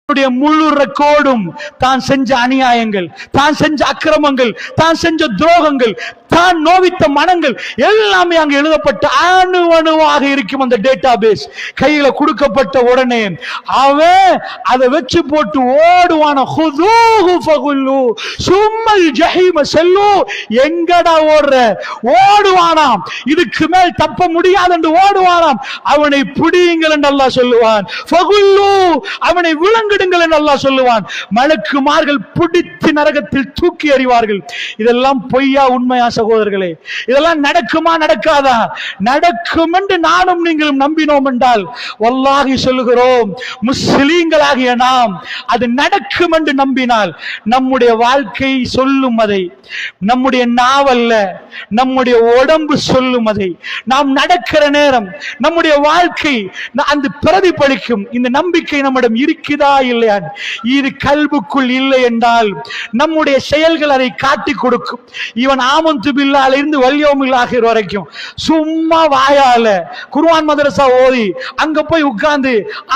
முழு ரெக்கார்டும் தான் செஞ்ச அநியாயங்கள், தான் செஞ்ச அக்கிரமங்கள், தான் செஞ்ச துரோகங்கள், தான் நோவித்த மனங்கள் எல்லாமே அங்க எழுதப்பட்ட அணுவாக இருக்கும். அந்த டேட்டா பேஸ் கையில கொடுக்கப்பட்ட உடனே அவன் அதை வச்சு போட்டு ஓடுவான. சும்மல் ஜஹீம செல்லு, எங்கடா ஓடுற? ஓடுவானாம். இதுக்கு மேல் தப்ப முடியாது என்று ஓடுவானாம். அவனை பிடியுங்கள் என்று அல்லாஹ் சொல்லுவான். அவனை விலங்கிடுங்கள் என்று அல்லாஹ் சொல்லுவான். மலக்குமார்கள் பிடித்து நரகத்தில் தூக்கி எறிவார்கள். இதெல்லாம் பொய்யா உண்மையா சகோதரர்களே? இதெல்லாம் நடக்குமா நடக்காதா? நடக்கும் என்று நானும் நீங்களும் நம்பினோம் என்றால் வல்லாஹி சொல்லுகிறோம், முஸ்லிம்களாகிய நாம் அது நடக்கும் என்று நம்பினால் நம்முடைய வாழ்க்கை சொல்லும் அதை, நம்முடைய நாவல்ல நம்முடைய உடம்பு சொல்லும் அதை. நாம் நடக்கிற நேரம் நம்முடைய வாழ்க்கை அந்த பிரதிபலிக்கும். இந்த நம்பிக்கை நம்மிடம் இருக்குதா இல்லையா? இது கல்புக்குள் இல்லை என்றால் நம்முடைய செயல்கள் அதை காட்டி கொடுக்கும். இவன் ஆமந்து பில்லால இருந்து வல்யௌமில் ஆகிர் வரைக்கும் சும்மா வாயால குர்ஆன் மதரசா ஓதி அங்க போய் உட்கார்ந்து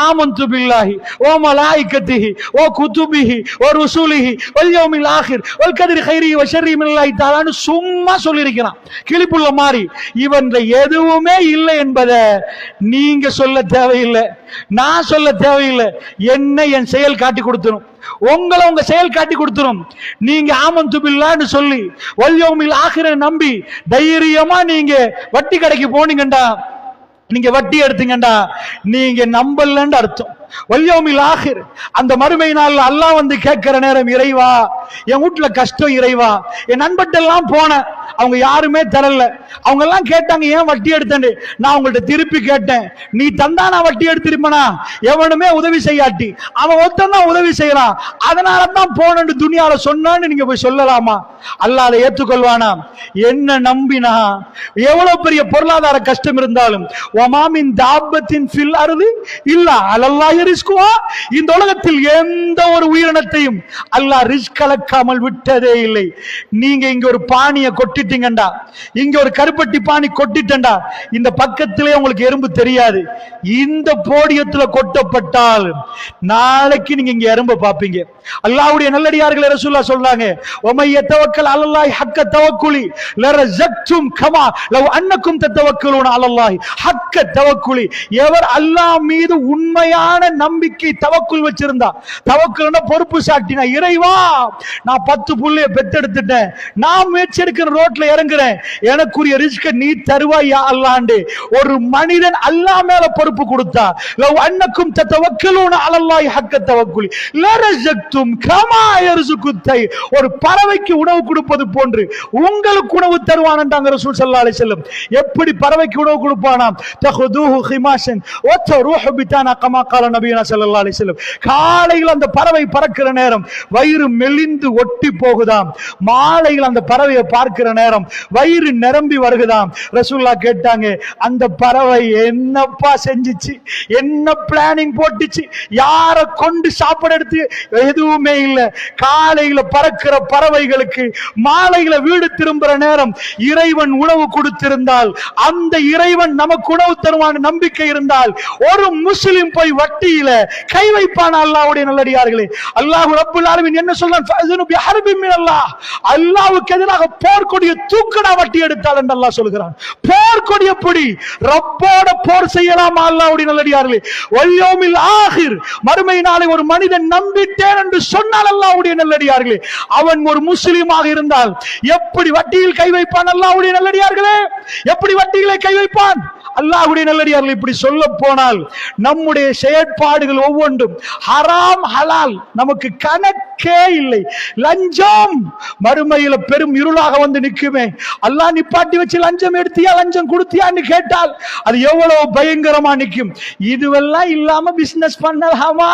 ஆமந்து பில்லாஹி ஓ மலாயிகத்திஹி ஓ குதுபிஹி ஓ ருசூலிஹி வல்யௌமில் ஆகிர் வல் கத்ரி கைரிஹி வ ஷர்ரிஹி மினல்லாஹி தஆலான்னு சும்மா சொல்லியிருக்கிறான். கிளிப்புள்ள மாதிரி இவன் எதுவுமே இல்லை என்பதை நீங்க சொல்ல தேவையில்லை, நான் சொல்ல தேவையில்லை. என்ன என் செயல் காட்டி கொடுத்துரும், உங்களை உங்க செயல் காட்டி கொடுத்துரும். நீங்க ஆமந்து பில்லான்னு சொல்லி வல்யௌமில் ஆகிர நம்பி தைரியமா நீங்க வட்டி கடைக்கு போனீங்கண்டா, நீங்க வட்டி எடுத்தீங்கண்டா, நீங்க நம்பலன்னு அர்த்தம். வல்யௌமில் ஆகிர், அந்த மறுமை நாள் அல்லாஹ் வந்து கேட்கிற நேரம், இறைவா என் வீட்டுல கஷ்டம், இறைவா என் நண்பட்டெல்லாம் போன, அவங்க யாருமே தரல, அவங்க எல்லாம் கேட்டாங்க ஏன் வட்டி எடுத்தேன்னு, நான் உங்கள்ட்ட திருப்பி கேட்டேன், நீ தந்தா நான் வட்டி எடுத்திருப்பனா? எவனுமே உதவி செய்யாட்டி அவன் ஒருத்தன் தான் உதவி செய்யறான், அதனால தான் போனன்னு துனியால சொன்னான்னு நீங்க போய் சொல்லலாமா? அல்லாஹ் அதை ஏற்றுக்கொள்வானா? என்ன நம்பினா எவ்வளவு பெரிய பொருளாதார கஷ்டம் இருந்தாலும் வமாமின் தாபத்தின் ஃபில் அர்தி இல்லா அலல்லாஹ் ரிஸ்குஹா, இந்த உலகத்தில் எந்த ஒரு உயிரினத்தையும் அல்லாஹ் ரிஸ்க் கலக்காமல் விட்டதே இல்லை. நீங்க இங்க ஒரு பானியை கொட்டிட்டீங்கடா, இங்க ஒரு கருப்பட்டி பானி கொட்டிட்டா, இந்த பக்கத்திலே உங்களுக்கு எறும்பு தெரியாது. இந்த போடியத்துல கொட்டப்பட்டால் நாளைக்கு நீங்க இங்க எறும்பு பாப்பீங்க. அல்லாஹ்வுடைய நல்லடியார்களே ரசூலுல்லாஹ் சொல்றாங்க, வமைய தவக்கல் அலல்லாஹி ஹக்க தவக்குலி லரஸக்தும் கமா லவ் அன்னக்கும் தத்தவக்கலூன அலல்லாஹி ஹக்க தவக்குலி. எவர் அல்லாஹ் மீது உண்மையான நம்பிக்கை தவக்குல் வச்சிருந்தா, தவக்குல்னா பொறுப்பு சாட்டினா, இறைவா நான் 10 புள்ளைய பெத்தெடுத்துட்டேன், நான் முயற்சி எடுக்கிற ரோட்ல இறங்குறேன், எனக்குரிய ரிஸ்க நீ தருவாய் யா அல்லாஹ்ண்டு ஒரு மனிதன் அல்லாஹ் மேல பொறுப்பு கொடுத்தா, லவ் அன்னக்கும் தத்தவக்கலூன அலல்லாஹி ஹக்க தவக்குலி லரஸக்தும் கமா யர்ஸுகுத் தை, ஒரு பறவைக்கு உணவு கொடுப்பது போன்று உங்களுக்கு உணவு தருவான் என்றாங்க ரசூல் ஸல்லல்லாஹு அலைஹி வஸல்லம். எப்படி பறவைக்கு உணவு கொடுப்பானாம்? தஹதுஹு ஹிமாஷன் வ தரூஹு பிதானா கமா قال நபியுனா ஸல்லல்லாஹு அலைஹி வஸல்லம். காலையில் அந்த பறவை பறக்கிற நேரம் வயிறு மெலிந்து ஒட்டி போகுதாம், மாலையில் அந்த பறவையை பார்க்கிற நேரம் வயிறு நிரம்பி வருகுதாம். ரசூலுல்லாஹ் கேட்டாங்க, அந்த பறவை என்னப்பா செஞ்சிச்சு, என்ன பிளானிங் போட்டுச்சு, யார கொண்டு சாப்பாடு எடுத்து? எதுவுமே இல்லை. காலையில பறக்கிற பறவைகளுக்கு மாலையில வீடு திரும்புற நேரம் இறைவன் உணவு கொடுத்திருந்தால், அந்த இறைவன் நமக்கு உணவு தருவான் நம்பிக்கை இருந்தால், ஒரு முஸ்லிம் போய் வட்டியில கை வைப்பான்? அல்லாஹ்வுடைய நல்லடியார்களே, அல்லாஹ் ரப்புல் ஆலமீன் என்ன சொல்றான்? ஃபஅஸனு பிஹர்பின் மினல்லாஹ், அல்லாஹ்வுக்கு எதிராக போர்க்கொடியை தூக்குடா வட்டி எடுத்தால் என்று அல்லாஹ் சொல்கிறான். போர்க்கொடியை பிடி, ரப்போட போர் செய்யலாமா? அல்லாஹ்வுடைய நல்லடியார்களே, வல்யௌமில் ஆகிர், மறுமை நாளை ஒரு மனிதன் நம்பிட்டேன் என்று சொன்னால் அல்லாஹ்வுடைய நல்லடியார்களே, அவன் ஒரு முஸ்லிமாக இருந்தால் எப்படி வட்டியில் கை வைப்பான்? அல்லாஹ்வுடைய நல்லடியார்களே, எப்படி வட்டிகளை கை வைப்பான்? அல்லாஹ்வுடைய நல்லடியார்கள், இப்படி சொல்ல போனால் நம்முடைய செயற்பாடுகள் ஒவ்வொன்றும் ஹராம் ஹலால் நமக்கு கணக்கே இல்லை. லஞ்சம் மறுமையில பெரும் இருளாக வந்து நிற்குமே. அல்லாஹ் நிப்பாட்டி வச்சு லஞ்சம் எடுத்தியா, லஞ்சம் கொடுத்தியான்னு கேட்டால் அது எவ்வளவு பயங்கரமா நிற்கும். இதுவெல்லாம் இல்லாம பிசினஸ் பண்ணலாமா?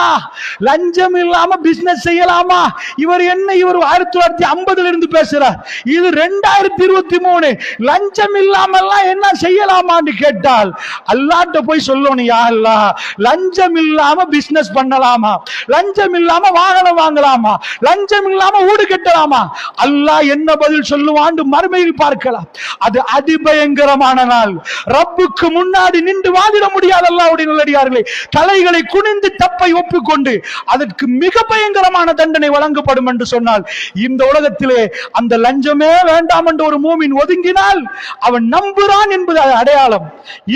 லஞ்சம் இல்லாம பிசினஸ் செய்யலாமா? இவர் என்ன, இவர் 1950 இருந்து பேசுறார், இது 2023. லஞ்சம் இல்லாம எல்லாம் என்ன செய்யலாமான்னு கேட்டால் கேட்டால் அல்லாஹ்ட்ட போய் சொல்லணும், யா அல்லாஹ் லஞ்சம் இல்லாம பிசினஸ் பண்ணலாமா, லஞ்சம் இல்லாம வாகனம் வாங்கலாமா, லஞ்சம் இல்லாம வீடு கட்டலாமா? அல்லாஹ் என்ன பதில் சொல்லுவான் மறுமையில் பார்க்கலாம். அது அதிபயங்கரமான நாள். ரப்புக்கு முன்னாடி நின்று வாதிட முடியாது. அல்லாஹ்வுடைய நல்லடியார்களே, தலைகளை குனிந்து தப்பை ஒப்புக்கொண்டு அதற்கு மிக பயங்கரமான தண்டனை வழங்கப்படும் என்று சொன்னால், இந்த உலகத்திலே அந்த லஞ்சமே வேண்டாம் என்று ஒரு மூமின் ஒதுங்கினால் அவன் நம்புறான் என்பது அடையாளம்.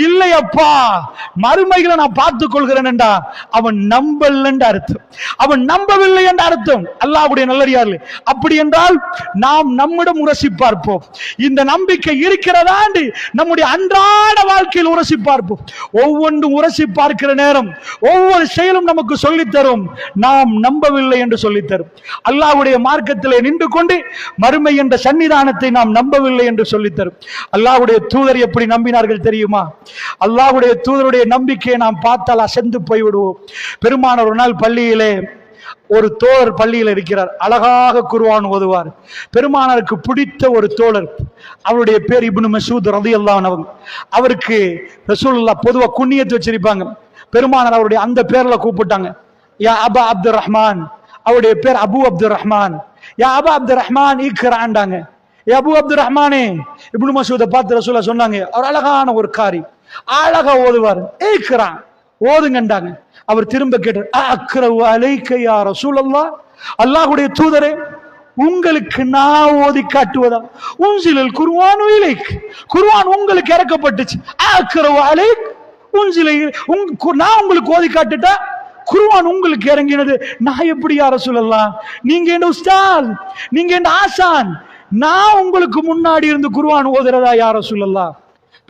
இல்லையப்பா மறுமைகளை நான் பார்த்துக் கொள்கிறேன் என்றா அவன் நம்பல என்று அர்த்தம், அவன் நம்பவில்லை என்று அர்த்தம். அல்லாஹ்வுடைய நல்லடியார்களே, அப்படி என்றால் நாம் நம்மிடம் உரசி பார்ப்போம். இந்த நம்பிக்கை இருக்கிறதா என்று நம்முடைய அன்றாட வாழ்க்கையில் உரசி பார்ப்போம். ஒவ்வொன்றும் உரசி பார்க்கிற நேரம் ஒவ்வொரு செயலும் நமக்கு சொல்லித்தரும் நாம் நம்பவில்லை என்று சொல்லித்தரும். அல்லாஹ்வுடைய மார்க்கத்திலே நின்று கொண்டு மறுமை என்ற சன்னிதானத்தை நாம் நம்பவில்லை என்று சொல்லித்தரும். அல்லாஹ்வுடைய தூதர் எப்படி நம்பினார்கள் தெரியுமா? அல்லாஹ்வுடைய தூதருடைய நம்பிக்கையை நாம் பார்த்தால் அசந்து போய்விடுவோம். பெருமானார் ஒரு நாள் பள்ளியிலே, ஒரு தோழர் பள்ளியில் இருக்கிறார், அழகாக குர்ஆன் ஓதுவார். பெருமானாருக்கு பிடித்த ஒரு தோழர், அவருடைய பேர் இப்னு மஸ்ஊத் ரலியல்லாஹு அன்ஹு. அவருக்கு ரசூலுல்லாஹ் பொதுவா குன்னியத் வச்சிருப்பாங்க. பெருமானார் அவருடைய அந்த பேர்ல கூப்பிட்டாங்க, யா அபா அப்துர் ரஹ்மான். அவருடைய பேர் அபு அப்துர் ரஹ்மான். யா அபா அப்துர் ரஹ்மான் இக்ராண்டாங்க. யா அபு அப்துர் ரஹ்மானே. இப்னு மஸ்ஊத பார்த்து ரசூலுல்லாஹ் சொன்னாங்க, அவர் அழகான ஒரு காரி, அழகா ஓதுவார், இக்ரா ஓதுங்கண்டாங்க. அவர் திரும்ப கேட்டார், அக்ரவு அலைக்க யா ரசூலல்லாஹ், அல்லாஹ்வுடைய தூதரே உங்களுக்கு நான் ஓதி காட்டுவதா? உன்சிலல் குர்ஆனு இலைக், குர்ஆன் உங்களுக்கு இறக்கப்பட்டுச்சு. அக்ரவு அலைக் உன்சிலை, நான் உங்களுக்கு ஓதி காட்டுட்டா குர்ஆன் உங்களுக்கு இறங்கினது. நான் எப்படி யா ரசூலல்லாஹ்? நீங்க என்ன உஸ்தாத், நீங்க என்ன ஆசான், நான் உங்களுக்கு முன்னாடி இருந்து குர்ஆன் ஓதுறதா யா ரசூலல்லாஹ்?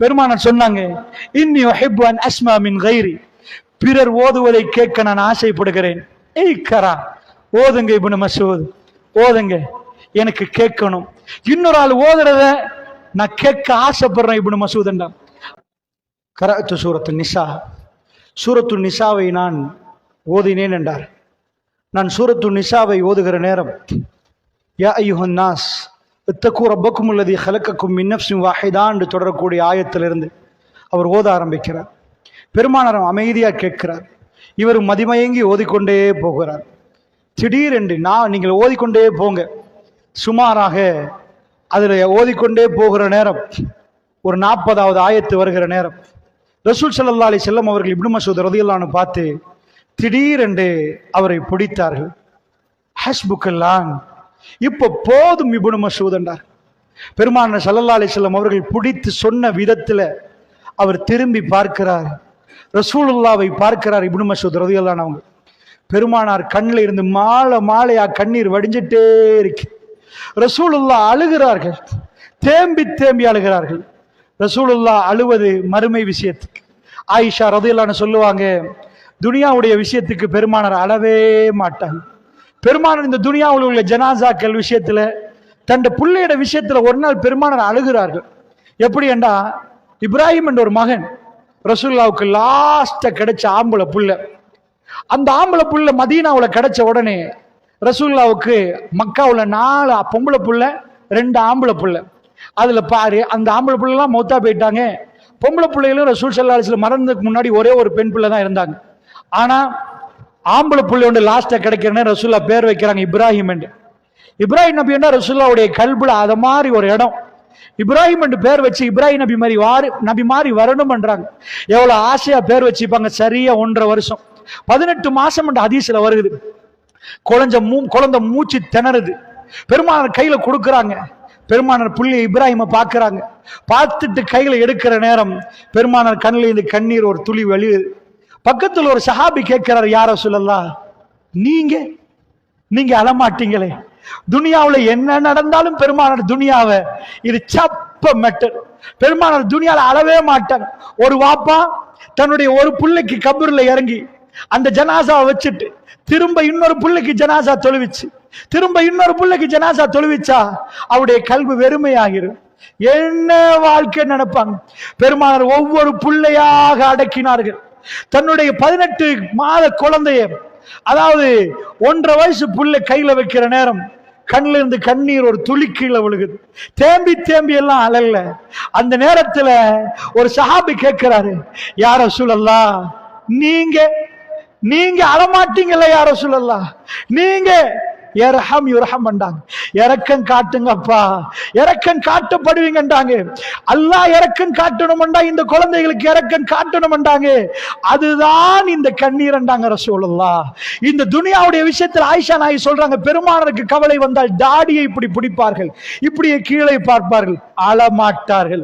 பெருமானார் சொன்னாங்க, இன்னி உஹிப்பு அன் அஸ்மா மின் கைரி, பிறர் ஓதுவதை கேட்க நான் ஆசைப்படுகிறேன். இக்ரா ஓதுங்க இப்னு மஸ்ஊத், ஓதுங்க, எனக்கு கேட்கணும். இன்னொரு ஆள் ஓதுறத நான் கேட்க ஆசைப்படுறேன் இப்னு மஸ்ஊத் என்றான். கரஅத்து சூரத்து நிசா, சூரத்து நிசாவை நான் ஓதினேன் என்றார். நான் சூரத்து நிசாவை ஓதுகிற நேரம், யா அய்யுஹன் நாஸ் இத்தகு ரப்பக்கும் அல்லதி ஹலக்கக்கும் மின் நஃப்ஸின் வாஹிதா என்று தொடரக்கூடிய ஆயத்திலிருந்து அவர் ஓத ஆரம்பிக்கிறார். பெருமானார் அமைதியாக கேட்கிறார். இவர் மதிமயங்கி ஓதிக்கொண்டே போகிறார். திடீரென்று நீங்கள் ஓதிக்கொண்டே போங்க, சுமாராக அதில் ஓதிக்கொண்டே போகிற நேரம் ஒரு 40வது ஆயத்து வருகிற நேரம் ரசூல் ஸல்லல்லாஹு அலைஹி வஸல்லம் அவர்கள் இப்னு மஸ்ஊத் ரலியல்லாஹு அன்ஹு பார்த்து திடீரென்று அவரை பிடித்தார்கள். ஹஸ்புக்கல்லான், இப்ப போதும் இப்னு மஸ்ஊத் என்றார். பெருமானார் ஸல்லல்லாஹு அலைஹி வஸல்லம் அவர்கள் பிடித்து சொன்ன விதத்தில் அவர் திரும்பி பார்க்கிறார், ரசூலுல்லாவை பார்க்கிறார் இப்னு மஸ்ஊத் ரலியல்லாஹு அன்ஹு. பெருமானார் கண்ணில் இருந்து மாலையா கண்ணீர் வடிஞ்சிட்டே இருக்கு. ரசூலுல்லாஹ் அழுகிறார்கள், தேம்பி தேம்பி அழுகிறார்கள். ரசூலுல்லாஹ் அழுவது மறுமை விஷயத்துக்கு. ஆயிஷா ரலியல்லாஹு அன்ஹா சொல்லுவாங்க, துனியாவுடைய விஷயத்துக்கு பெருமானார் அழவே மாட்டாங்க. பெருமானார் இந்த துனியாவில் உள்ள ஜனாசாக்கள் விஷயத்துல, தன் பிள்ளையோட விஷயத்துல ஒரு நாள் பெருமானார் அழுகிறார்கள். எப்படி என்றா, இப்ராஹிம் என்ற ஒரு மகன் ரசூலுல்லாவுக்கு லாஸ்டா கிடைச்ச ஆம்பளை புள்ள. அந்த ஆம்பளை புள்ள மதீனாவுல கிடைச்ச உடனே ரசூலுல்லாவுக்கு மக்காவுல 4 பொம்பளை புள்ள 2 ஆம்பளை புள்ள. அதுல பாரு, அந்த ஆம்பளை புள்ளலாம் மௌத்தா போயிட்டாங்க. பொம்பளை பிள்ளைகளும் ரசூல் ஸல்லல்லாஹு அலைஹி வஸல்லம் மரணத்துக்கு முன்னாடி ஒரே ஒரு பெண் பிள்ளை தான் இருந்தாங்க. ஆனா ஆம்பளை புள்ளை ஒன்று லாஸ்டா கிடைக்கிறேன்னு ரசூல்லா பேர் வைக்கிறாங்க இப்ராஹிம் என்று. இப்ராஹிம் நபி என்ன ரசூல்லாவுடைய கல்புல அத மாதிரி ஒரு இடம். இப்ராஹிம் என்று பேர் வச்சு இப்ராஹிம் நபி மாதிரி வரணும் என்றாங்க. எவ்வளவு ஆசையா பேர் வச்சுப்பாங்க. சரியா 1.5 வருஷம் 18 மாசம் என்ற ஹதீஸ்ல வருது. குழந்தை மூச்சு திணறுது. பெருமானார் கையில கொடுக்குறாங்க. பெருமானார் புள்ளி இப்ராஹிம பாக்குறாங்க. பார்த்துட்டு கையில எடுக்கிற நேரம் பெருமானார் கண்ணில் இருந்து கண்ணீர் ஒரு துளி வெளியுது. பக்கத்தில் ஒரு சஹாபி கேட்கிறார், யா ரசூலல்லாஹ், நீங்க அழமாட்டீங்களே, துனியாவுல என்ன நடந்தாலும் பெருமானார் துனியாவை இது சப்ப மெட்டர். பெருமானார் துனியால அழவே மாட்டாங்க. ஒரு வாப்பா தன்னுடைய ஒரு புள்ளைக்கு கபூர்ல இறங்கி அந்த ஜனாசாவை வச்சுட்டு திரும்ப இன்னொரு புள்ளைக்கு ஜனாசா தொழுவிச்சு, திரும்ப இன்னொரு புள்ளைக்கு ஜனாசா தொழுவிச்சா அவருடைய கல்வி வெறுமையாகிரும். என்ன வாழ்க்கை நினைப்பாங்க. பெருமானார் ஒவ்வொரு புள்ளையாக அடக்கினார்கள். தன்னுடைய 18 மாத குழந்தைய, அதாவது 1.5 வயசு புள்ளை கையில வைக்கிற நேரம் கண்ணில இருந்து கண்ணீர் ஒரு துளி கீழே விழுகுது. தேம்பி தேம்பி எல்லாம் அழல. அந்த நேரத்துல ஒரு சஹாபி கேட்கிறாரு, யா ரசூலல்லாஹ், நீங்க அழமாட்டீங்கல்ல யா ரசூலல்லாஹ், நீங்க இரஹம் யுர்ஹம் என்றாங்க. இரக்கம் காட்டுங்கப்பா, இரக்கம் காட்டப்படுவீங்கன்றாங்க. அல்லாஹ் இரக்கம் காட்டணும்டா, இந்த குழந்தைகளுக்கு இரக்கம் காட்டணும்ன்றாங்க. அதுதான் இந்த கண்ணீர் என்றாங்க ரசூலுல்லாஹ். இந்த துனியாவுடைய விஷயத்தில் ஆயிஷா நாயகி சொல்றாங்க, பெருமானருக்கு கவலை வந்தால் தாடியை இப்படி பிடிப்பார்கள், இப்படியே கீழே பார்ப்பார்கள், அழமாட்டார்கள்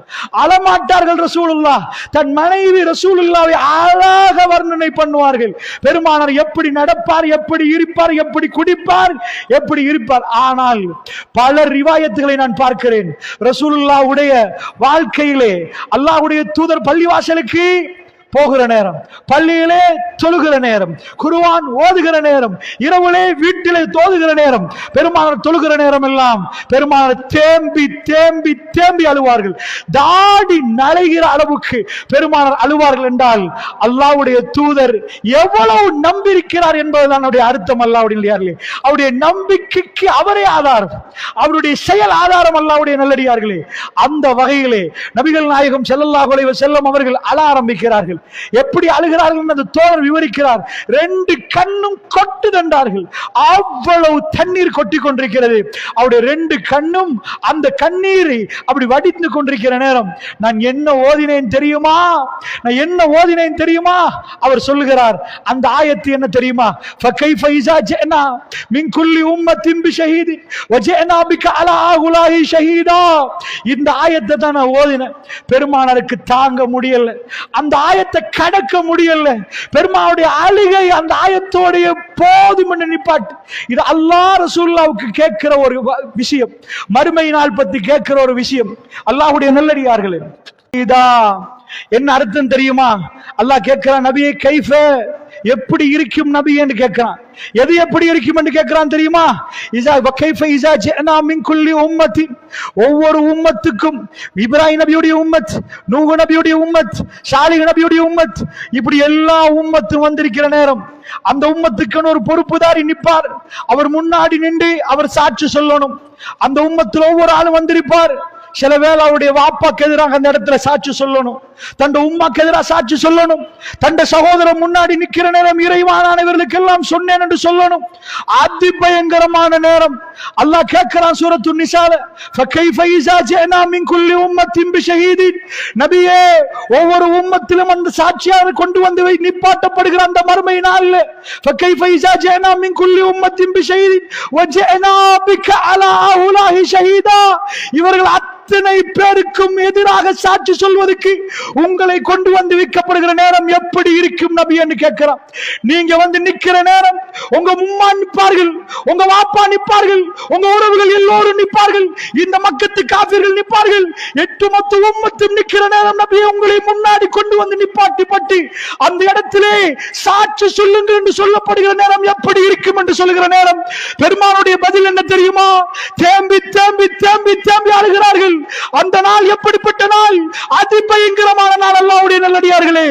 ரசூலுல்லாஹ். தன் மனைவி ரசூலுல்லாஹ்வை அழகாக வர்ணனை பண்ணுவார்கள். பெருமானார் எப்படி நடப்பார், எப்படி இருப்பார், எப்படி குடிப்பார், எப்படி இருப்பார். ஆனால் பல ரிவாயத்துகளை நான் பார்க்கிறேன். ரசூலுல்லாஹ்வுடைய வாழ்க்கையிலே அல்லாஹ்வுடைய தூதர் பள்ளிவாசலுக்கு போகிற நேரம், பள்ளியிலே தொழுகிற நேரம், குர்ஆன் ஓதுகிற நேரம், இரவிலே வீட்டிலே தோதுகிற நேரம், பெருமானார் தொழுகிற நேரம் எல்லாம் பெருமானார் தேம்பி தேம்பி தேம்பி அழுவார்கள். தாடி நலைகிற அளவுக்கு பெருமானார் அழுவார்கள் என்றால் அல்லாஹ்வுடைய தூதர் எவ்வளவு நம்பியிருக்கிறார் என்பதுதான் அவருடைய அர்த்தம். அல்லாஹ்வுடைய அவருடைய நம்பிக்கைக்கு அவரே ஆதாரம், அவருடைய செயல் ஆதாரம். அல்லாஹ்வுடைய நல்லடியார்களே, அந்த வகையிலே நபிகள் நாயகம் ஸல்லல்லாஹு அலைஹி வஸல்லம் அவர்கள் அழ ஆரம்பிக்கிறார்கள். எப்படி அழுகிறார்கள் என்று தோழர் விவரிக்கிறார். 2 கண்ணும் கொட்டுதென்றார்கள். அவ்வளவு தண்ணீர் கொட்டி கொண்டிருக்கிறது. அவருடைய 2 கண்ணும் அந்த கண்ணீரை அப்படி வடித்து கொண்டிருக்கிற நேரம், நான் என்ன ஓதினேன் தெரியுமா, நான் என்ன ஓதினேன் தெரியுமா? அவர் சொல்லுகிறார், அந்த ஆயத்து என்ன தெரியுமா? فكيف إذا جئنا من كل أمة بشهيد وجئنا بك على هؤلاء شهيدا. இந்த ஆயத்தை தான் நான் ஓதினேன். பெருமானாருக்கு தாங்க முடியல, அந்த ஆயத்தை கடக்க முடியல. பெருமானுடைய அழுகை அந்த ஆயத்தோடைய போதும் என்று நிப்பாட்டு. இது அல்லாஹ் ரசூலுல்லாஹ்வுக்கு கேட்கிற ஒரு விஷயம், மறுமை நாள் பத்தி கேட்கிற ஒரு விஷயம். அல்லாஹ்வுடைய நல்லடியார்களே, இதா என்ன அர்த்தம் தெரியுமா? அல்லாஹ் கேட்கிறான், நபியே கைஃப, எப்படி இருக்கும் நபி என்று கேட்கிறான். எது எப்படி இருக்கும் என்று கேட்கிறான் தெரியுமா? ஒவ்வொரு உம்மத்துக்கும், இப்ராஹிம் நபியுடைய உம்மத், நூஹ் நபியுடைய உம்மத், சாலிஹ் நபியுடைய உம்மத், இப்படி எல்லா உம்மத்தும் வந்திருக்கிற நேரம் அந்த உம்மத்துக்கு ஒரு பொறுப்புதாரி நிற்பார். அவர் முன்னாடி நின்று அவர் சாட்சி சொல்லணும். அந்த உம்மத்தில் ஒவ்வொரு ஆளும் வந்திருப்பார். சில வேளை அவருடைய வாப்பாக்கு எதிராக அந்த இடத்துல சாட்சி சொல்லணும், தன் உம்மாக்கு எதிராக சாட்சி சொல்லணும், தன் சகோதரன் முன்னாடி நிக்கிற நேரம் இறைவானவர்களுக்கு எல்லாம் சொன்னேன் என்று சொல்லணும். அதி பயங்கரமான நேரம். அல்லாஹ் கேட்கிறான் சூரத்து நிசால, ஃபகைஃப இஸா ஜஅனா மின் குல்லி உம்மத்தின் பிஷஹீதின். நபியே, ஒவ்வொரு உம்மத்திலும் அந்த சாட்சியாக கொண்டு வந்து நிப்பாட்டப்படுகிற அந்த மறுமை நாள்ல, ஃபகைஃப இஸா ஜஅனா மின் குல்லி உம்மத்தின் பிஷஹீதின் வஜஅனா பிக அலா ஹுலாஹி ஷஹீதா. இவர்கள் அத்தனை பேருக்கும் எதிராக சாட்சி சொல்வதற்கு உங்களை கொண்டு வந்து வைக்கப்படுகிற நேரம் எப்படி இருக்கும் நபி என்று கேட்கிறார். நீங்க வந்து நிக்கிற நேரம் உங்க உம்மா நிற்பார்கள், உங்க வாப்பா நிற்பார்கள், உங்க உறவுகள் எல்லோரும் நிற்பார்கள், இந்த மக்கத்து காபிர்கள் நிற்பார்கள், 8 மொத்த உம்மத்தும் நிக்கிற நேரம் நபியை உங்களை முன்னாடி கொண்டு வந்து நிப்பாட்டி அந்த இடத்திலே சாட்சி சொல்லுங்கள் என்று சொல்லப்படுகிற நேரம் எப்படி இருக்கும் என்று சொல்லுகிற நேரம் பெருமானுடைய பதில் என்ன தெரியுமா? தேம்பி தேம்பி தேம்பி தேம்பி அழுகிறார்கள். அந்த நாள் எப்படிப்பட்ட நாள்? அதி பயங்கரமான நாள். அல்லாஹ்வுடைய நல்லடியார்களே,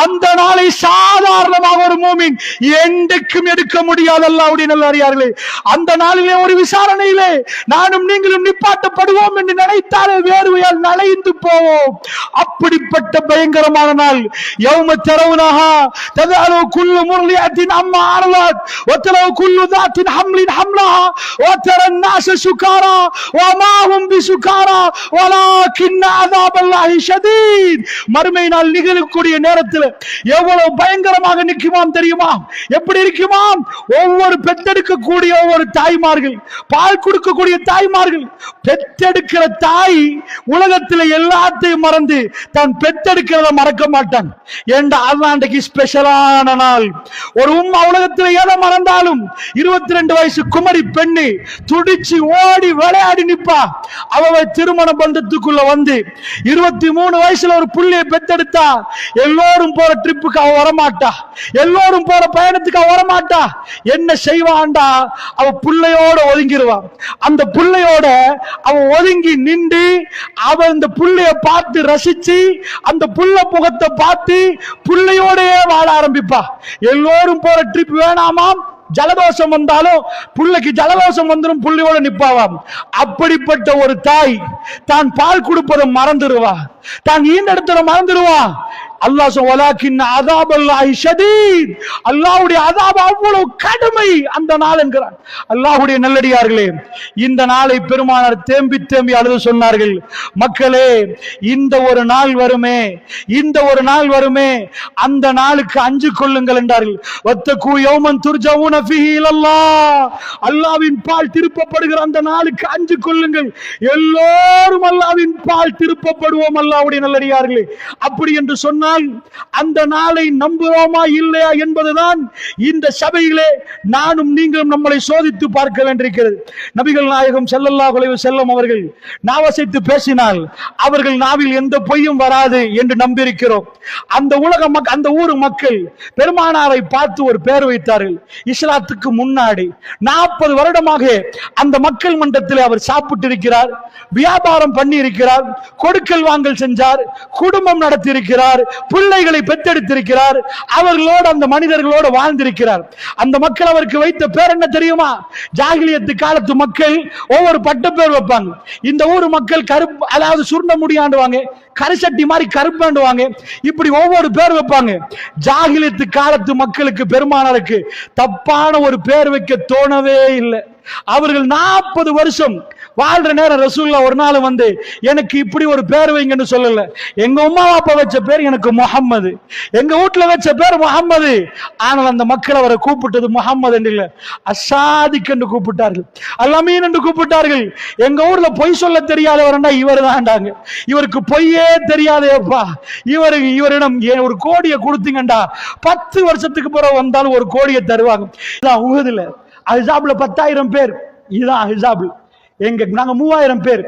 அந்த நாளை சாதாரணமாக ஒரு மூமின் என்றைக்கும் எடுக்க முடியாது. அல்லாஹ்வுடைய நல்லடியார்களே, அந்த நாளிலே ஒரு விசாரணையிலே நானும் நீங்களும் நிப்பாட்டப்படுவோம் என்று நினைத்தாலே வேர்வையால் நனைந்து போவோம். அப்படிப்பட்ட பயங்கரமான நாள். யௌம தரவுனஹா ததஅலு குல்லு முர்லிஅத்தின் அம்மா அர்லத் வதலு குல்லு தாத்தின் ஹம்லின் ஹம்லஹா வதரன் நாஸ சுகாரா வமா ஹும் பிசுகாரா வலாக்கின் அஸாபல்லாஹி ஷதீத். மறுமை நாள் நிகழக்கூடிய நேரத்தில் எவ்வளவு பயங்கரமாக நிற்குமாம் தெரியுமா? எப்படி இருக்குமாம்? ஒவ்வொரு பெத்தெடுக்கக்கூடிய ஒவ்வொரு தாய்மார்கள், பால் கொடுக்கக்கூடிய தாய்மார்கள், பெத்தெடுக்கிற தாய் உலகத்தில் எல்லாத்தையும் மறந்து தான் பெத்தெடுக்கிறத மறக்க மாட்டான். அன்றைக்கு ஸ்பெஷலான நாள். ஒரு உம்மா உலகத்தில் எதை மறந்தாலும் 22 வயசு குமரி பெண்ணு துடிச்சு ஓடி விளையாடி நிப்பா. அவ திருமண பந்தத்துக்குள்ள வந்து 23 வயசுல ஒரு புள்ளையை பெத்தெடுத்தா எல்லோரும் போற ட்ரிப்புக்கு அவ வரமாட்டா, எல்லோரும் போற பயணத்துக்கு அவ வரமாட்டா. என்ன செய்வான்டா? அவ புள்ளையோட ஒதுங்கிடுவான். அந்த புள்ளையோட அவ ஒதுங்கி நின்று அவ இந்த புள்ளைய பார்த்து ரசிச்சு அந்த புள்ள முகத்தை பார்த்து புள்ளையோடயே வாழ ஆரம்பிப்பா. எல்லோரும் போற ட்ரிப் வேணாமாம், ஜலதோஷம் வந்தாலும் புள்ளைக்கு ஜலதோஷம் வந்துடும், புள்ளையோட நிப்பாவாம். அப்படிப்பட்ட ஒரு தாய் தான் பால் கொடுப்பதை மறந்துடுவா, தான் ஈண்டெடுத்ததை மறந்துடுவா. அல்லாஹ் வலாக்கின் அஸாபல்லாஹி ஷதீத், அல்லாஹ்வுடைய அஸாப் அவ்வளவு கடுமை அந்த நாள் என்கிறார். அல்லாஹ்வுடைய நல்லடியார்களே, இந்த நாளை பெருமானார் தேம்பி தேம்பி அழுது சொன்னார்கள், மக்களே இந்த ஒரு நாள் வருமே, இந்த ஒரு நாள் வருமே, அந்த நாளுக்கு அஞ்சு கொள்ளுங்கள் என்றார்கள். வத்தகு யௌமன் துர்ஜஊன ஃபீஹி இலல்லாஹ், அல்லாஹ்வின் பால் திருப்பப்படுகிற அந்த நாளுக்கு அஞ்சு கொள்ளுங்கள். எல்லோரும் அல்லாஹ்வின் பால் திருப்பப்படுவோம். அல்லாஹ்வுடைய நல்லடியார்களே, அப்படி என்று சொன்னால் அந்த நாளை நம்புவோமா இல்லையா என்பதுதான் இந்த சபையிலே நானும் நீங்களும் நம்மளை சோதித்து பார்க்க வேண்டியிருக்கிறது. நபிகள் நாயகம் ஸல்லல்லாஹு அலைஹி வஸல்லம் அவர்கள் நாவசைத்து பேசினால் அவர்கள் நாவில் எந்த பொய்யும் வராது என்று நம்பியிருக்கிறோம். அந்த அந்த ஊர் மக்கள் பெருமானாரை பார்த்து ஒரு பெயர் வைத்தார்கள். இஸ்லாத்துக்கு முன்னாடி 40 வருடமாக அந்த மக்கள் மன்றத்தில் அவர் சாப்பிட்டு இருக்கிறார், வியாபாரம் பண்ணி இருக்கிறார், கொடுக்கல் வாங்கல் செஞ்சார், குடும்பம் நடத்தி இருக்கிறார், பிள்ளைகளை பெற்றெடுத்திருக்கிறார், அவர்களோடு அந்த மனிதர்களோடு வாழ்ந்திருக்கிறார். அந்த மக்கள் அவருக்கு வைத்த பேர் என்ன தெரியுமா? ஜாகிலியத்து காலத்து மக்கள் ஒவ்வொரு பட்ட பேர் வைப்பாங்க. இந்த ஊர் மக்கள் கருப்பு, அதாவது சுருண்ட முடியாண்டுவாங்க, கரிசட்டி மாதிரி கருப்பாண்டுவாங்க, இப்படி ஒவ்வொரு பேர் வைப்பாங்க. ஜாகிலியத்து காலத்து மக்களுக்கு பெருமானாருக்கு தப்பான ஒரு பேர் வைக்க தோணவே இல்லை. அவர்கள் 40 வருஷம் வாழ்ற நேரம் ரசூலுல்லா ஒரு நாள் வந்து எனக்கு இப்படி ஒரு பேர் வைங்கன்னு சொல்லல. எங்க உம்மா அப்பா வச்ச பேர் எனக்கு முஹம்மது, எங்க வீட்டுல வச்ச பேர் முஹம்மது. ஆனால் அந்த மக்கள் அவரை கூப்பிட்டது முஹம்மது என்று இல்ல, அசாதிக் என்று கூப்பிட்டார்கள், அல்-அமீன் என்று கூப்பிட்டார்கள். எங்க ஊர்ல பொய் சொல்ல தெரியாதவர்னா இவர் தான்டாங்க, இவருக்கு பொய்யே தெரியாதேப்பா, இவரிடம் ஒரு கோடியை கொடுத்தீங்கண்டா 10 வருஷத்துக்கு பிறகு வந்தாலும் ஒரு கோடியை தருவாங்க. இதான் உஹதுல அஹ்ஸாப்ல 10,000 பேர், இதுதான் அஹ்ஸாப். நாங்க 3000 பேர்,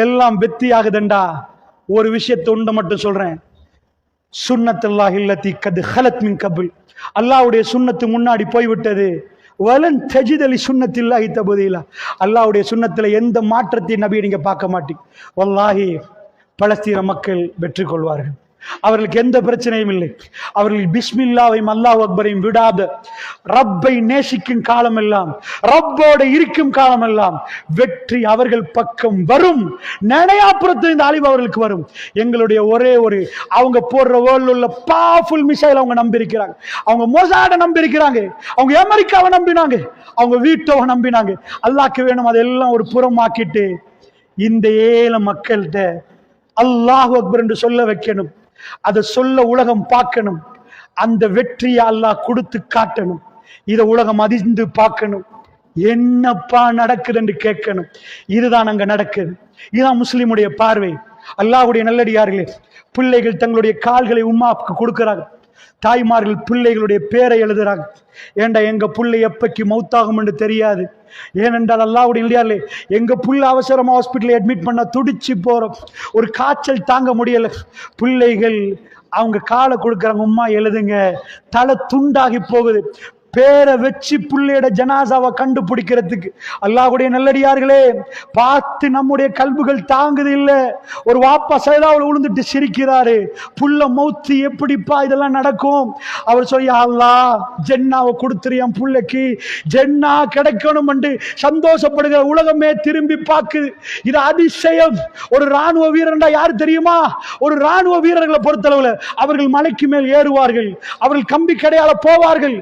எல்லாம் வெற்றி ஆகுதுண்டா. ஒரு விஷயத்தை ஒன்று மட்டும் சொல்றேன், சுன்னத்துல்லாஹி அல்லதி கத் ஹலத் மின் கபில், அல்லாஹ்வுடைய சுன்னத்து முன்னாடி போய்விட்டது. வலன் தஜித லி சுன்னத்தில்லாஹி தபதீலா, அல்லாஹ்வுடைய சுன்னத்துல எந்த மாற்றத்தையும் நபி நீங்க பார்க்க மாட்டீங்க. வல்லாஹி பலஸ்தீன மக்கள் வெற்றி கொள்வார்கள், அவர்களுக்கு எந்த பிரச்சனையும் இல்லை. அவர்கள் பிஸ்மில்லாவையும் அல்லாஹ் அக்பரையும் விடாத ரப்பை நேசிக்கும் காலம் எல்லாம், ரப்போட இருக்கும் காலம் எல்லாம் வெற்றி அவர்கள் பக்கம் வரும். நினையாப்புறத்து இந்த அழிவு அவர்களுக்கு வரும். எங்களுடைய ஒரே ஒரு அவங்க போடுற வேர்ல்ட்ல உள்ள பவர்ஃபுல் மிசைல் அவங்க நம்பி இருக்கிறாங்க, அவங்க மொசாட நம்பி இருக்கிறாங்க, அவங்க அமெரிக்காவை நம்பினாங்க, அவங்க வீட்டோவை நம்பினாங்க. அல்லாஹ்க்கு வேணும் அதெல்லாம் ஒரு புறமாக்கிட்டு இந்த ஏழை மக்கள்கிட்ட அல்லாஹ் அக்பர் என்று சொல்ல வைக்கணும். அதை சொல்ல உலகம் பார்க்கணும். அந்த வெற்றியை அல்லாஹ் கொடுத்து காட்டணும். இதை உலகம் அதிர்ந்து பார்க்கணும். என்னப்பா நடக்குது என்று கேட்கணும். இதுதான் அங்க நடக்குது. இதுதான் முஸ்லிமுடைய பார்வை. அல்லாஹ்வுடைய நல்லடியார்களே, பிள்ளைகள் தங்களுடைய கால்களை உம்மாவுக்கு கொடுக்கிறாங்க, தாய்மார்கள் பிள்ளைகளுடைய பேரை எழுதுறாங்க. ஏண்டா எங்க பிள்ளை எப்பக்கு மௌத்தாகும் என்று தெரியாது. ஏனென்றால் அல்லாஹ்வுடைய நல்லடியார்களே, எங்க புள்ள அவசரமா ஹாஸ்பிட்டல் அட்மிட் பண்ண துடிச்சு போறோம், ஒரு காய்ச்சல் தாங்க முடியல. பிள்ளைகள் அவங்க காலை கொடுக்குறாங்க, உம்மா எழுதுங்க, தலை துண்டாகி போகுது. பேரை வச்சு புள்ளையோட ஜனாசாவை கண்டுபிடிக்கிறதுக்கு அல்லாஹ்வுடைய நல்லடியார்களே பார்த்து நம்முடைய கல்புகள் தாங்குது இல்ல. ஒரு வாப்பா சைதாவில் விழுந்துட்டு சிரிக்கிறாரு, புள்ள மௌத்து எப்படிப்பா இதெல்லாம் நடக்கும்? அவர் சொல்லி அல்லாஹ் ஜென்னாவை கொடுத்துறியான் புள்ளைக்கு, ஜென்னா கிடைக்கணும் என்று சந்தோஷப்படுகிற உலகமே திரும்பி பார்க்குது. இது அதிசயம். ஒரு ராணுவ வீரர்டா யாரு தெரியுமா? ஒரு ராணுவ வீரர்களை பொறுத்தளவுல அவர்கள் மலைக்கு மேல் ஏறுவார்கள், அவர்கள் கம்பி கடையால போவார்கள்,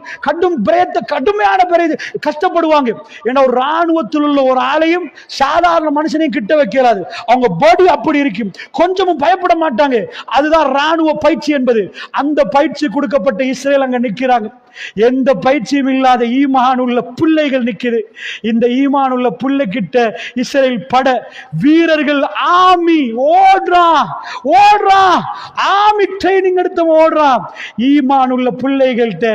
கடுமையான கஷ்டப்படுவாங்க. ஏன்னா ஒரு ராணுவத்தில் உள்ள ஒரு ஆளையும் சாதாரண மனுஷனையும் கிட்ட வைக்கிறாது. அவங்க பாடி அப்படி இருக்கும், கொஞ்சமும் பயப்பட மாட்டாங்க. அதுதான் ராணுவ பயிற்சி என்பது. அந்த பயிற்சி கொடுக்கப்பட்ட இஸ்ரேல் அங்க நிக்கிறாங்க. எந்த பயிற்சியும் இல்லாத ஈமான் உள்ள பிள்ளைகள் நிக்குது. இந்த ஈமான் உள்ள பிள்ளை கிட்ட இஸ்ரேல் பட வீரர்கள் ஆமி ஓடுறான், ஆமி ட்ரைனிங் எடுத்து ஓடுறான். ஈமான் உள்ள பிள்ளைகள்கிட்ட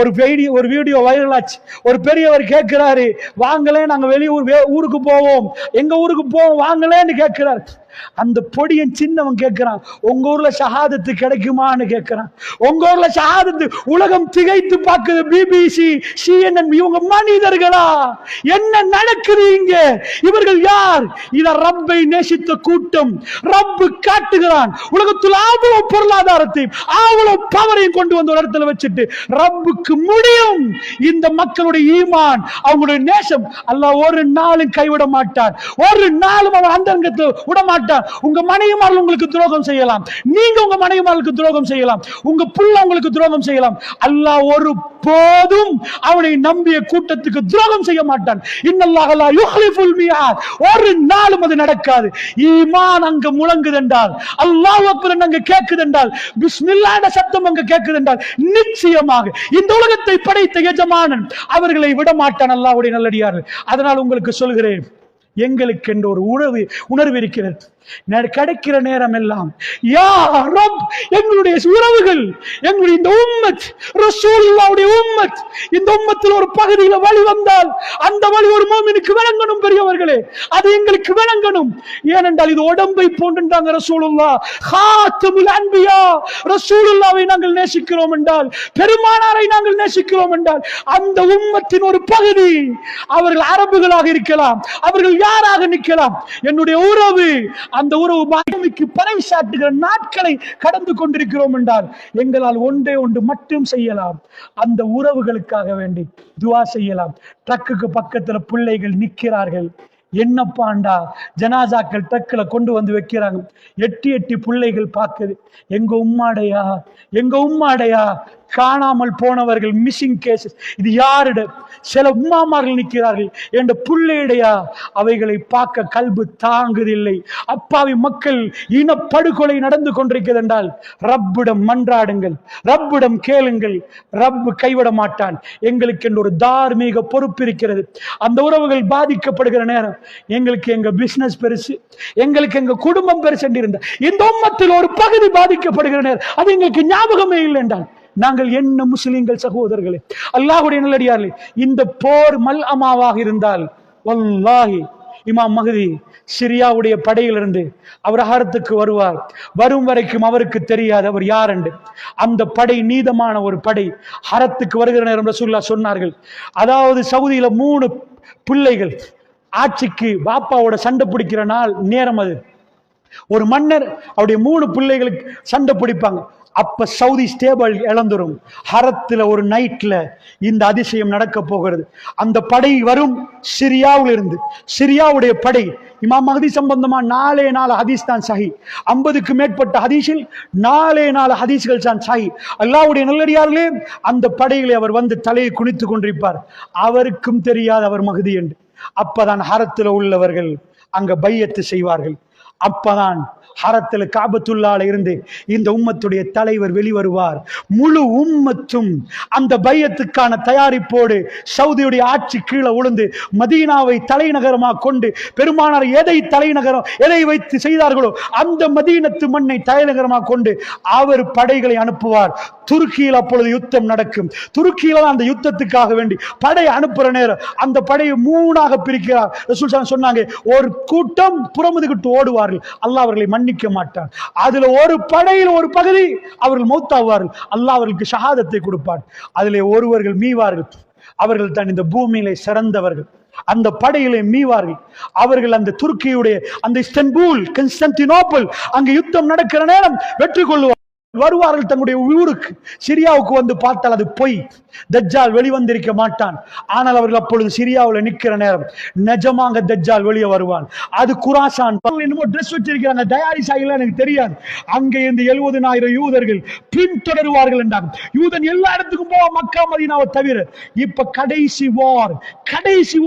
ஒரு வீடியோ வைரல் ஆச்சு. ஒரு பெரியவர் கேட்கிறாரு, வாங்களே நாங்க வெளியூர் ஊருக்கு போவோம், எங்க ஊருக்கு போவோம் வாங்களேன்னு கேட்கிறார். அந்த பொடியன் சின்னவன் கேட்கிறான், உங்க ஊர்ல ஷஹாதத்து கிடைக்குமான்னு கேட்கிறான். உங்க ஊர்ல ஷஹாதத்து உலகம் திகைத்து பார்க்குது. பிபிசி, CNN, இவங்க மனிதர்களா? என்ன நடக்குது இங்க? இவர்கள் யார்? இத ரப்பை நேசித்த கூட்டம். ரப்பு காட்டுகிறான் உலகத்தில் அவ்வளவு பொருளாதாரத்தையும் அவ்வளவு பவரையும் கொண்டு வந்து ஒரு இடத்துல வச்சுட்டு ரப்புக்கு முடியும். இந்த மக்களுடைய ஈமான், அவங்களுடைய நேசம் அல்லாஹ் ஒரு நாளும் கைவிட மாட்டார். ஒரு நாளும் அவன் அந்தரங்கத்தை விட மாட்டார். உங்க மனைவிமார்கள் உங்களுக்கு துரோகம் செய்யலாம், நீங்க உங்க மனைவிமார்களுக்கு துரோகம் செய்யலாம், உங்க புள்ள உங்களுக்கு துரோகம் செய்யலாம். அல்லாஹ் ஒரு போதும் அவனை நம்பிய கூட்டத்துக்கு துரோகம் செய்ய மாட்டான். இன்னல்லாஹ் லா யுஹ்லிஃபுல் மிஆத். ஒரு நாளும் அது நடக்காது. ஈமான் அங்க முழங்குது என்றால், அல்லாஹ் அக்பர் அங்க கேட்குது என்றால், பிஸ்மில்லாஹ்ன்ற சத்தம் அங்க கேட்குது என்றால், நிச்சயமாக இந்த உலகத்தை படைத்த எஜமானன் அவர்களை விட மாட்டான். அல்லாஹ்வுடைய நல்லடியார்கள், அதனால் உங்களுக்கு சொல்கிறேன், எங்களுக்கு என்ற ஒரு உணர்வு இருக்கிறது. கிடைக்கிற நேரம் எல்லாம் யா ரப், எங்களுடைய உறவுகள், எங்களுடைய இந்த உம்மத், ரசூலுல்லாஹ்வுடைய உம்மத், இந்த உம்மத்தில் ஒரு பகுதியில் வழி வந்தால் அந்த வழி ஒரு மூமினுக்கு விளங்கணும். பெரியவர்களே, அது எங்களுக்கு விளங்கணும். ஏனென்றால் இது உடம்பை போன்றாங்க. ரசூலுல்லாஹ் ஹாத்தமுல் அன்பியா, ரசூலுல்லாஹ்வை நாங்கள் நேசிக்கிறோம் என்றால், பெருமானாரை நாங்கள் நேசிக்கிறோம் என்றால், அந்த உம்மத்தின் ஒரு பகுதி, அவர்கள் அரபுகளாக இருக்கலாம், அவர்கள் யாராக நிற்கலாம், என்னுடைய உறவு, அந்த உறவு பூமிக்கு பறைசாட்டுகிற நாட்களை கடந்து கொண்டிருக்கிறோம் என்றால், எங்களால் ஒன்றே ஒன்று மட்டும் செய்யலாம், அந்த உறவுகளுக்காக வேண்டி துஆ செய்யலாம். ட்ரக்குக்கு பக்கத்துல பிள்ளைகள் நிற்கிறார்கள், என்னப்பாண்டா ஜனாசாக்கள் ட்ரக்ல கொண்டு வந்து வைக்கிறாங்க, எட்டி பிள்ளைகள் பார்க்குது, எங்க உம்மாடையா, எங்க உம்மாடையா. காணாமல் போனவர்கள், மிஸ்ஸிங் கேசஸ், இது யாருட? சில உம்மாமார்கள் நிற்கிறார்கள், என்ற புள்ளையுடையா. அவைகளை பார்க்க கல்பு தாங்குதில்லை. அப்பாவி மக்கள் இனப்படுகொலை நடந்து கொண்டிருக்கிறது என்றால், ரப்பிடம் மன்றாடுங்கள், ரப்பிடம் கேளுங்கள், ரப்பு கைவிட மாட்டான். எங்களுக்கு என்று ஒரு தார்மீக பொறுப்பு இருக்கிறது. அந்த உறவுகள் பாதிக்கப்படுகிற நேரம், எங்களுக்கு எங்க பிசினஸ் பெருசு, எங்களுக்கு எங்க குடும்பம் பெருசு என்று இருந்தால், இந்த உம்மத்தில் ஒரு பகுதி பாதிக்கப்படுகிற நேரம் அது எங்களுக்கு ஞாபகமே இல்லை என்றால், நாங்கள் என்ன முஸ்லிம்கள் சகோதரர்களே, அல்லாஹ்வுடைய நல்லடியார்களே, இந்த போர் மல்அமாவாக இருந்தால், வல்லாஹி இமாம் மஹ்தி சிரியாவுடைய படையிலிருந்து அவர் ஹரத்துக்கு வருவார். வரும் வரைக்கும் அவருக்கு தெரியாது அவர் யார் என்று. அந்த படை நீதமான ஒரு படை. ஹரத்துக்கு வருகிற நேரம் ரசூலுல்லாஹ் சொன்னார்கள், அதாவது சவுதியில 3 பிள்ளைகள் ஆட்சிக்கு பாப்பாவோட சண்டை பிடிக்கிற நாள் நேரம் அது. ஒரு மன்னர் அவருடைய 3 பிள்ளைகளுக்கு சண்டை பிடிப்பாங்க. அப்ப சவுதி ஸ்டேபிள் இழந்துரும். ஹரத்துல ஒரு நைட்ல இந்த அதிசயம் நடக்க போகிறது. அந்த படை வரும் சிரியாவில் இருந்து. சிரியாவுடைய படை இமாம் மஹ்தி சம்பந்தமா 4 ஹதீஸ் தான் சஹி. 50க்கு மேற்பட்ட ஹதீஸில் 4 ஹதீஸ்கள் தான் சஹி. அல்லாஹ்வுடைய நல்லடியார்களே, அந்த படைகளை அவர் வந்து தலையை குனித்து கொண்டிருப்பார். அவருக்கும் தெரியாது அவர் மஹ்தி என்று. அப்பதான் ஹரத்துல உள்ளவர்கள் அங்க பையத்து செய்வார்கள். அப்பதான் ஹரத்துல காபத்துல்லால இருந்து இந்த உம்மத்துடைய தலைவர் வெளிவருவார். முழு உம்மத்தும் அந்த பையத்துக்கான தயாரிப்போடு சவுதியுடைய ஆட்சி கீழே உளுந்து மதீனாவை தலைநகரமாக கொண்டு, பெருமானார் எதை வைத்து செய்தார்களோ அந்த மதீனத்து மண்ணை தலைநகரமாக கொண்டு அவர் படைகளை அனுப்புவார். துருக்கியில் அப்பொழுது யுத்தம் நடக்கும். துருக்கியில அந்த யுத்தத்துக்காக வேண்டி படை அனுப்புற நேரம் அந்த படையை 3ஆக பிரிக்கிறார். ரசூல் சொன்னாங்க, ஒரு கூட்டம் புறமுதுகிட்டு ஓடுவார்கள், அல்லாஹ் அவர்களை மன்னிக்க மாட்டான். அதுல ஒரு படையில் ஒரு பகுதி அவர்கள் மௌத்தாவார்கள், அல்லாஹ் அவர்களுக்கு ஷஹாதத்தை கொடுப்பார். அதிலே ஒருவர்கள் மீவார்கள். அவர்கள் தான் இந்த பூமியிலே சிறந்தவர்கள். அந்த படையிலே மீவார்கள். அவர்கள் அந்த துருக்கியுடைய அந்த இஸ்தான்புல், கான்ஸ்டான்டினோப்பிள் அங்கு யுத்தம் நடக்கிற நேரம் வெற்றி கொள்வார். வருவார்கள் தங்களுடைய ஊருக்கு. சிரியாவுக்கு வந்து பார்த்தால் அது பொய், தஜ்ஜால் வெளிவந்திருக்க மாட்டான். ஆனால் அவர்கள் அப்பொழுது சிரியாவில் நிற்கிற நேரம் நிஜமாக தஜ்ஜால் வெளியே வருவான். அது குராசான் என்னமோ ட்ரெஸ் வச்சிருக்கிறாங்க, தயாரிஸ் ஆகல எனக்கு தெரியாது. அங்கே இருந்து 70,000 யூதர்கள் பின்தொடருவார்கள் என்றாங்க. யூதன் எல்லா இடத்துக்கும் போவா, மக்கா மதீனாவை தவிர. இப்ப கடைசி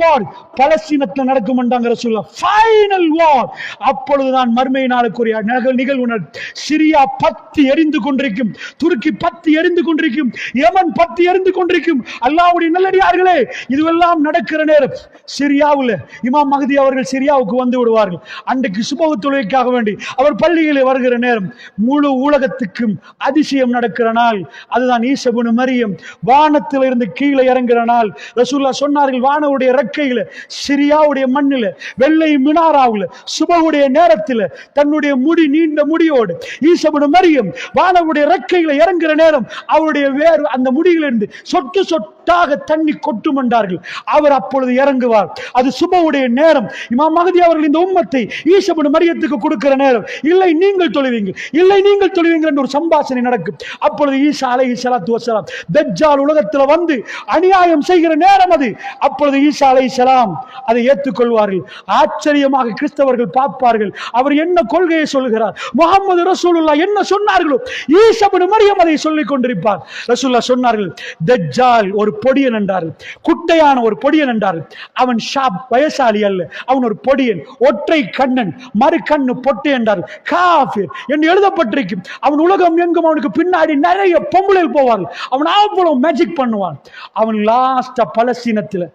வார் பலஸ்தீனத்தில் நடக்கும் என்றாங்க ரசூலுல்லாஹ். ஃபைனல் வார். அப்பொழுதுதான் மர்மை நாளுக்குரிய நிகழ்வு. சிரியா பத்தி எரிந்து எரிந்து கொண்டிருக்கும், துருக்கி பத்தி எரிந்து கொண்டிருக்கும், யமன் பத்தி எரிந்து கொண்டிருக்கும். அல்லாஹ்வுடைய நல்லடியார்களே, இதுவெல்லாம் நடக்கிற நேரம் சிரியாவில் இமாம் மஹ்தி அவர்கள் சிரியாவுக்கு வந்து விடுவார்கள். அன்றைக்கு சுபஹ் தொழுகைக்காக வேண்டி அவர் பள்ளியிலே வருகிற நேரம் முழு உலகத்துக்கும் அதிசயம் நடக்கிற நாள். அதுதான் ஈசா இப்னு மரியம் வானத்தில் இருந்து கீழே இறங்குற நாள். ரசூலுல்லாஹ் சொன்னார்கள், வானவுடைய ரெக்கையில சிரியாவுடைய மண்ணில வெள்ளை மினாராவுல சுபஹுடைய நேரத்தில் தன்னுடைய முடி நீண்ட முடியோடு ஈசா இப்னு மரியம் வானவுடைய ரெக்கையில இறங்குற நேரம் அவருடைய வேறு அந்த முடியிலிருந்து சொட்டு சொட்டாக தண்ணி கொட்டும் என்றார்கள். அவர் அப்பொழுது இறங்குவார். அது சுபஹுடைய நேரம். இமாம் மஹ்தி அவர்கள் இந்த உம்மத்தை ஈசா இப்னு மரியத்துக்கு கொடுக்கிற நேரம். இல்லை நீங்கள் தொழுவீங்க, இல்லை நீங்கள் தொழுவீங்க என்ற ஒரு சம்பாஷணை நடக்கும். அப்பொழுது ஈசா அலைஹிஸ்ஸலாத்து வஸ்ஸலாம் தஜ்ஜால் உலகத்தில் வந்து அநியாயம் செய்கிற நேரம் அது. அப்பொழுது ஈசா அலைஹிஸ்ஸலாம் அதை ஏற்றுக்கொள்வார்கள். ஆச்சரியமாக கிறிஸ்தவர்கள் பார்ப்பார்கள், அவர் என்ன கொள்கையை சொல்கிறார், முஹம்மது ரசூலுல்லாஹ் என்ன சொன்னார்களோ ஈசா இப்னு மரியம் அதை சொல்லிக் கொண்டிருப்பார். ரசூலுல்லாஹ் சொன்னார்கள், தஜ்ஜால் ஒரு பொடியன் என்றார்கள், குட்டையான ஒரு பொடியன் என்றார்கள். அவன் ஷாப் வயசாளி அல்ல, அவன் ஒரு பொடியன், ஒற்றை கண்ணன், மறு கண்ணு பொட்டு என்றார்கள், காஃபிர் என்று எழுதப்பட்டிருக்கும். அவன் உலகம் எங்கும் அவனுக்கு பின்னாடி நிறைய பொம்பளைகள் போவார்கள். அவன் அவ்வளவு மேஜிக் பண்ணுவான். அவன் லாஸ்டா பலஸ்தீனத்தில்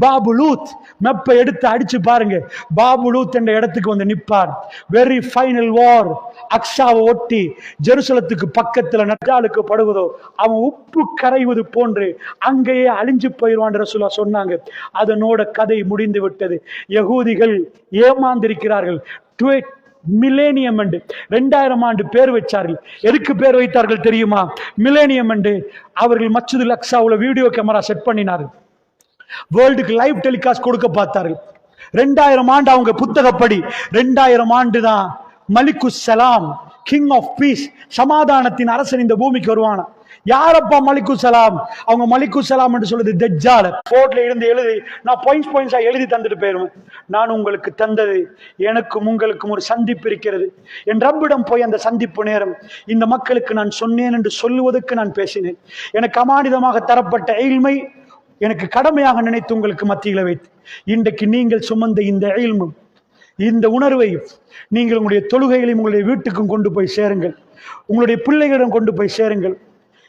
பாபுலூத் மெப்பை எடுத்து அடிச்சு பாருங்க, பாபுலூத் என்ற இடத்துக்கு வந்து நிற்பார். வெரி ஃபைனல் வார் அக்ஸாவை ஒட்டி ஜெருசலத்துக்கு பக்கத்தில் நஜாலுக்கு படுவதோ அவன் உப்பு கரைவது போன்று அங்கேயே அழிஞ்சு போயிடுவான் ரசூலுல்லாஹ் சொன்னாங்க. அதனோட கதை முடிந்து விட்டது. யகூதிகள் ஏமாந்திருக்கிறார்கள். மில்லேனியம் என்று 2000 ஆண்டு பேர் வச்சார்கள். எதுக்கு பேர் வைத்தார்கள் தெரியுமா? மில்லேனியம் என்று அவர்கள் மஸ்ஜிதுல் அக்ஸாவுல வீடியோ கேமரா செட் பண்ணினார்கள். வேர்ல்டுக்கு லைவ் டெலிகாஸ்ட் கொடுக்க பார்த்தார்கள். 2000 ஆண்டு அவங்க புத்தகப்படி 2000 ஆண்டு தான் மலிகுஸ் சலாம், கிங் ஆஃப் பீஸ், சமாதானத்தின் அரசன் இந்த பூமிக்கு வருவானா. யாரப்பா மலிகுஸ் சலாம்? அவங்க மலிகுஸ் சலாம் என்று சொல்லுது தஜ்ஜால். போர்ட்ல இருந்து எழுதி நான் பாயிண்ட்ஸா எழுதி தந்துட்டு போயிருவேன். நான் உங்களுக்கு தந்தது எனக்கும் உங்களுக்கும் ஒரு சந்திப்பு இருக்கிறது. என் ரப்பிடம் போய் அந்த சந்திப்பு நேரம் இந்த மக்களுக்கு நான் சொன்னேன் என்று சொல்லுவதற்கு நான் பேசினேன். எனக்கு அமானிதமாக தரப்பட்ட இல்மை எனக்கு கடமையாக நினைத்து உங்களுக்கு மத்தியில வைத்து இன்றைக்கு நீங்கள் சுமந்த இந்த இல்மு, இந்த உணர்வை நீங்கள் உங்களுடைய தொழுகைகளையும் உங்களுடைய வீட்டுக்கும் கொண்டு போய் சேருங்கள். உங்களுடைய பிள்ளைகளிடம் கொண்டு போய் சேருங்கள்.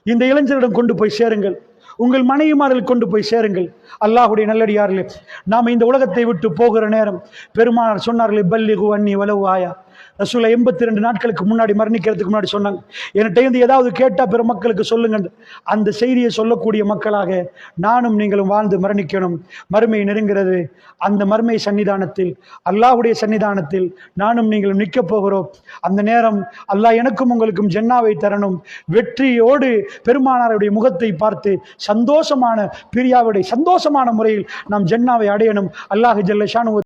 இந்த இளைஞரிடம் கொண்டு போய் சேருங்கள். உங்கள் மனைவிமார்கள் கொண்டு போய் சேருங்கள். அல்லாஹ்வுடைய நல்லடியார்களே, நாம் இந்த உலகத்தை விட்டு போகிற நேரம் பெருமானார் சொன்னார்கள், பல்லிகு அன்னி வலவு ஆயா. ரசூலுல்லாஹ் 82 நாட்களுக்கு முன்னாடி மரணிக்கிறதுக்கு முன்னாடி சொன்னாங்க, என்கிட்ட இருந்து ஏதாவது கேட்டா பிற மக்களுக்கு சொல்லுங்க. அந்த செய்தியை சொல்லக்கூடிய மக்களாக நானும் நீங்களும் வாழ்ந்து மரணிக்கணும். மறுமை நெருங்கிறது. அந்த மறுமை சன்னிதானத்தில், அல்லாஹ்வுடைய சன்னிதானத்தில் நானும் நீங்களும் நிற்க போகிறோம். அந்த நேரம் அல்லாஹ் எனக்கும் உங்களுக்கும் ஜன்னாவை தரணும். வெற்றியோடு பெருமானாருடைய முகத்தை பார்த்து சந்தோஷமான பிரியாவுடைய சந்தோஷமான முறையில் நாம் ஜன்னாவை அடையணும். அல்லாஹ் ஜல்ல ஷானு